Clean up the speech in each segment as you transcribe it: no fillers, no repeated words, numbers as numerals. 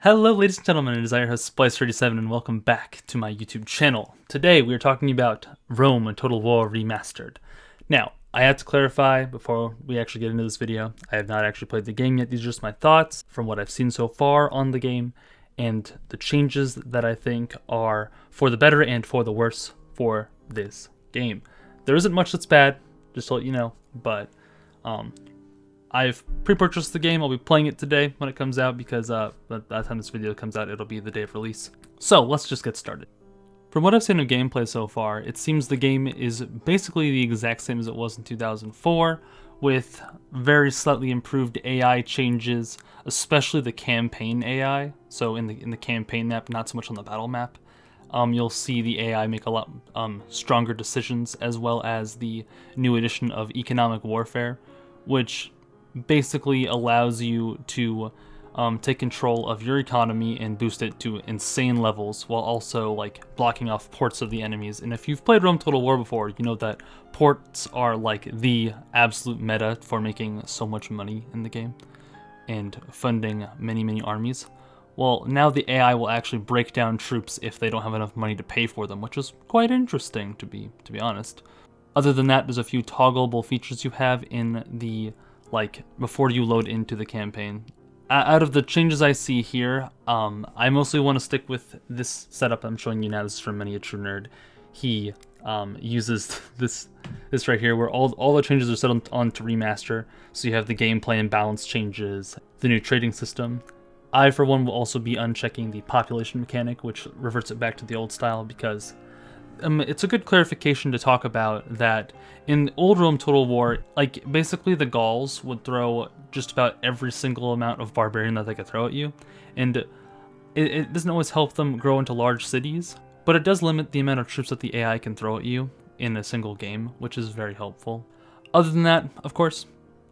Hello ladies and gentlemen, it is I, your host Splice37, and welcome back to my YouTube channel. Today we are talking about Rome, a Total War Remastered. Now, I have to clarify before we actually get into this video, I have not actually played the game yet. These are just my thoughts from what I've seen so far on the game, and the changes that I think are for the better and for the worse for this game. There isn't much that's bad, just to let you know, but I've pre-purchased the game. I'll be playing it today when it comes out because by the time this video comes out, it'll be the day of release. So let's just get started. From what I've seen of gameplay so far, it seems the game is basically the exact same as it was in 2004, with very slightly improved AI changes, especially the campaign AI. So in the campaign map, not so much on the battle map. You'll see the AI make a lot stronger decisions, as well as the new addition of economic warfare, which basically allows you to take control of your economy and boost it to insane levels while also like blocking off ports of the enemies. And if you've played Rome Total War before, you know that ports are like the absolute meta for making so much money in the game and funding many armies. Well, now the AI will actually break down troops if they don't have enough money to pay for them, which is quite interesting to be honest. Other than that, there's a few toggleable features you have in the before you load into the campaign. Out of the changes I see here, I mostly want to stick with this setup I'm showing you now. This is from Miniature Nerd. He uses this right here, where all the changes are set on to remaster. So you have the gameplay and balance changes, the new trading system. I, for one, will also be unchecking the population mechanic, which reverts it back to the old style, because it's a good clarification to talk about that in old Rome Total War, like basically the Gauls would throw just about every single amount of barbarian that they could throw at you, and it doesn't always help them grow into large cities, but it does limit the amount of troops that the AI can throw at you in a single game, which is very helpful. Other than that, of course,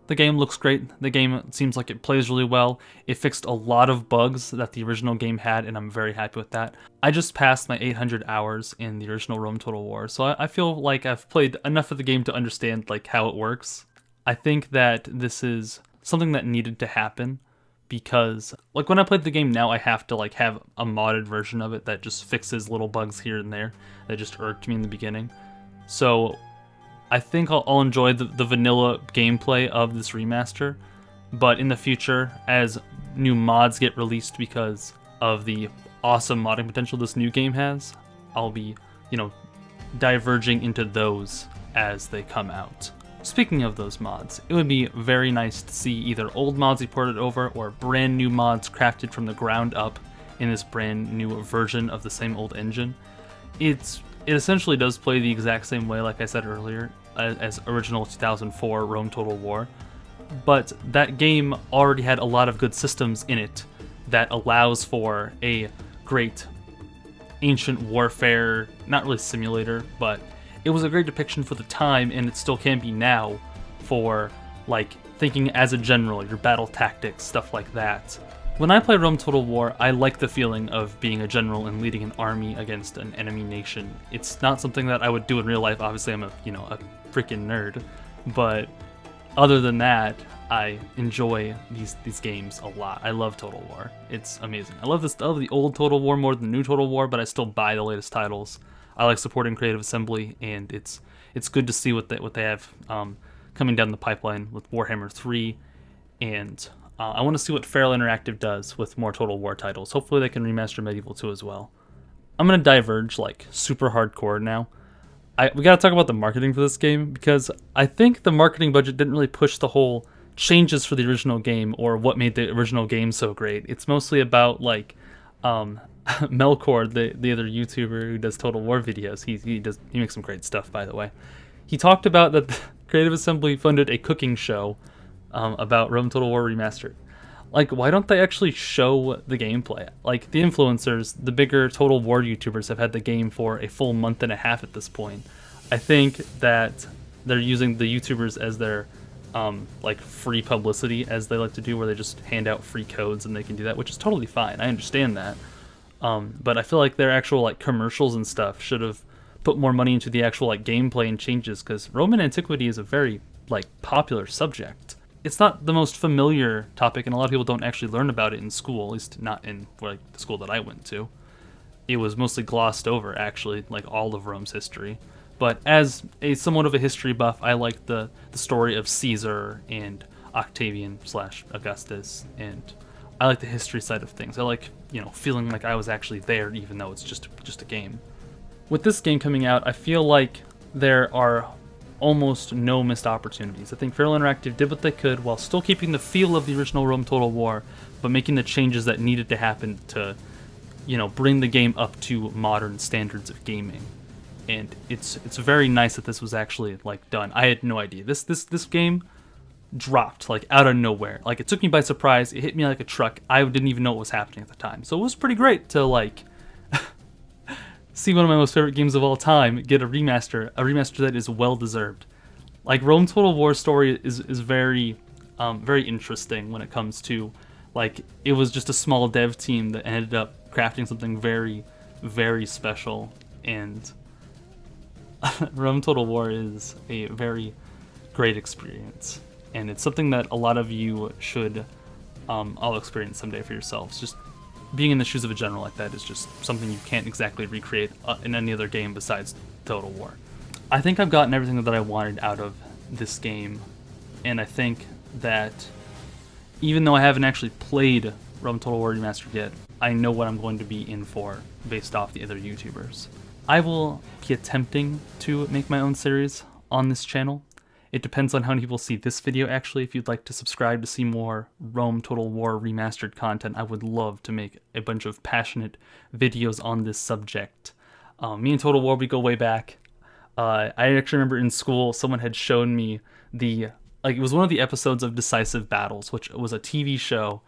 the game looks great. The game seems like it plays really well. It fixed a lot of bugs that the original game had, and I'm very happy with that. I just passed my 800 hours in the original Rome Total War, so I feel like I've played enough of the game to understand like how it works. I think that this is something that needed to happen because like when I played the game now, I have to like have a modded version of it that just fixes little bugs here and there that just irked me in the beginning. So I think I'll enjoy the vanilla gameplay of this remaster, but in the future, as new mods get released because of the awesome modding potential this new game has, I'll be, diverging into those as they come out. Speaking of those mods, it would be very nice to see either old mods be ported over or brand new mods crafted from the ground up in this brand new version of the same old engine. It essentially does play the exact same way, like I said earlier, as original 2004 Rome Total War, but that game already had a lot of good systems in it that allows for a great ancient warfare, not really simulator, but it was a great depiction for the time, and it still can be now for like thinking as a general, your battle tactics, stuff like that. When I play Rome Total War, I like the feeling of being a general and leading an army against an enemy nation. It's not something that I would do in real life. Obviously, I'm a freaking nerd, but other than that, I enjoy these games a lot. I love Total War. It's amazing. I love the old Total War more than the new Total War, but I still buy the latest titles. I like supporting Creative Assembly, and it's good to see what they have coming down the pipeline with Warhammer 3, and I want to see what Feral Interactive does with more Total War titles. Hopefully they can remaster Medieval 2 as well. I'm going to diverge like super hardcore now. We got to talk about the marketing for this game, because I think the marketing budget didn't really push the whole changes for the original game or what made the original game so great. It's mostly about like MELKOR, the other YouTuber who does Total War videos. He makes some great stuff, by the way. He talked about that Creative Assembly funded a cooking show about Rome Total War Remastered. Like, why don't they actually show the gameplay? Like, the influencers, the bigger Total War YouTubers have had the game for a full month and a half at this point. I think that they're using the YouTubers as their free publicity, as they like to do, where they just hand out free codes and they can do that, which is totally fine. I understand that. But I feel like their actual commercials and stuff should have put more money into the actual gameplay and changes, because Roman antiquity is a very popular subject. it's not the most familiar topic, and a lot of people don't actually learn about it in school, at least not in like the school that I went to. It was mostly glossed over, actually, like all of Rome's history. But as a somewhat of a history buff, I like the story of Caesar and Octavian / Augustus, and I like the history side of things. I like, feeling like I was actually there, even though it's just a game. With this game coming out, I feel like there are almost no missed opportunities. I think Feral Interactive did what they could while still keeping the feel of the original Rome Total War, but making the changes that needed to happen to, bring the game up to modern standards of gaming. And it's very nice that this was actually like done. I had no idea. This game dropped like out of nowhere. Like, it took me by surprise. It hit me like a truck. I didn't even know what was happening at the time. So it was pretty great to like see one of my most favorite games of all time get a remaster that is well deserved. Like, Rome Total War story is very very interesting when it comes to, like, it was just a small dev team that ended up crafting something very, very special. And Rome Total War is a very great experience, and it's something that a lot of you should all experience someday for yourselves. Just being in the shoes of a general like that is just something you can't exactly recreate in any other game besides Total War. I think I've gotten everything that I wanted out of this game, and I think that even though I haven't actually played Rome Total War Remastered yet, I know what I'm going to be in for based off the other YouTubers. I will be attempting to make my own series on this channel. It depends on how many people see this video, actually. If you'd like to subscribe to see more Rome Total War Remastered content, I would love to make a bunch of passionate videos on this subject. Me and Total War, we go way back. I actually remember in school, someone had shown me it was one of the episodes of Decisive Battles, which was a TV show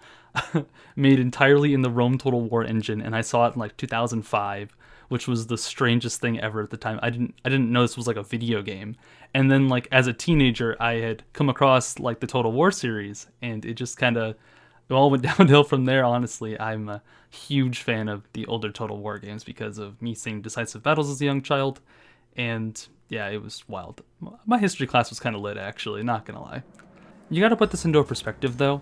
made entirely in the Rome Total War engine, and I saw it in like 2005. Which was the strangest thing ever at the time. I didn't know this was like a video game. And then, like, as a teenager, I had come across like the Total War series, and it just kind of, it all went downhill from there. Honestly, I'm a huge fan of the older Total War games because of me seeing Decisive Battles as a young child, and yeah, it was wild. My history class was kind of lit, actually, not gonna lie. You got to put this into a perspective, though.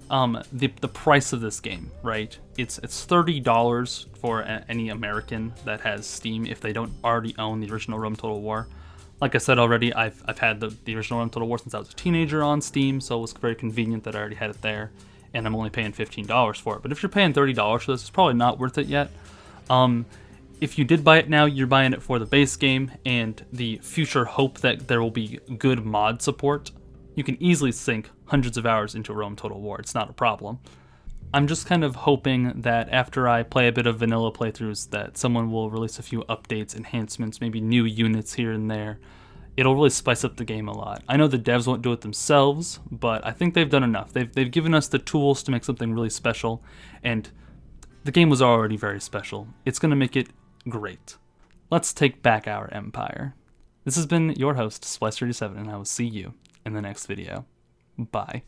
The price of this game, right? It's $30 for any American that has Steam if they don't already own the original Rome Total War. Like I said already, I've had the original Rome Total War since I was a teenager on Steam, so it was very convenient that I already had it there, and I'm only paying $15 for it. But if you're paying $30 for this, it's probably not worth it yet. If you did buy it now, you're buying it for the base game and the future hope that there will be good mod support. You can easily sink hundreds of hours into Rome Total War. It's not a problem. I'm just kind of hoping that after I play a bit of vanilla playthroughs that someone will release a few updates, enhancements, maybe new units here and there. It'll really spice up the game a lot. I know the devs won't do it themselves, but I think they've done enough. They've given us the tools to make something really special, and the game was already very special. It's going to make it great. Let's take back our empire. This has been your host, Splice37, and I will see you in the next video. Bye.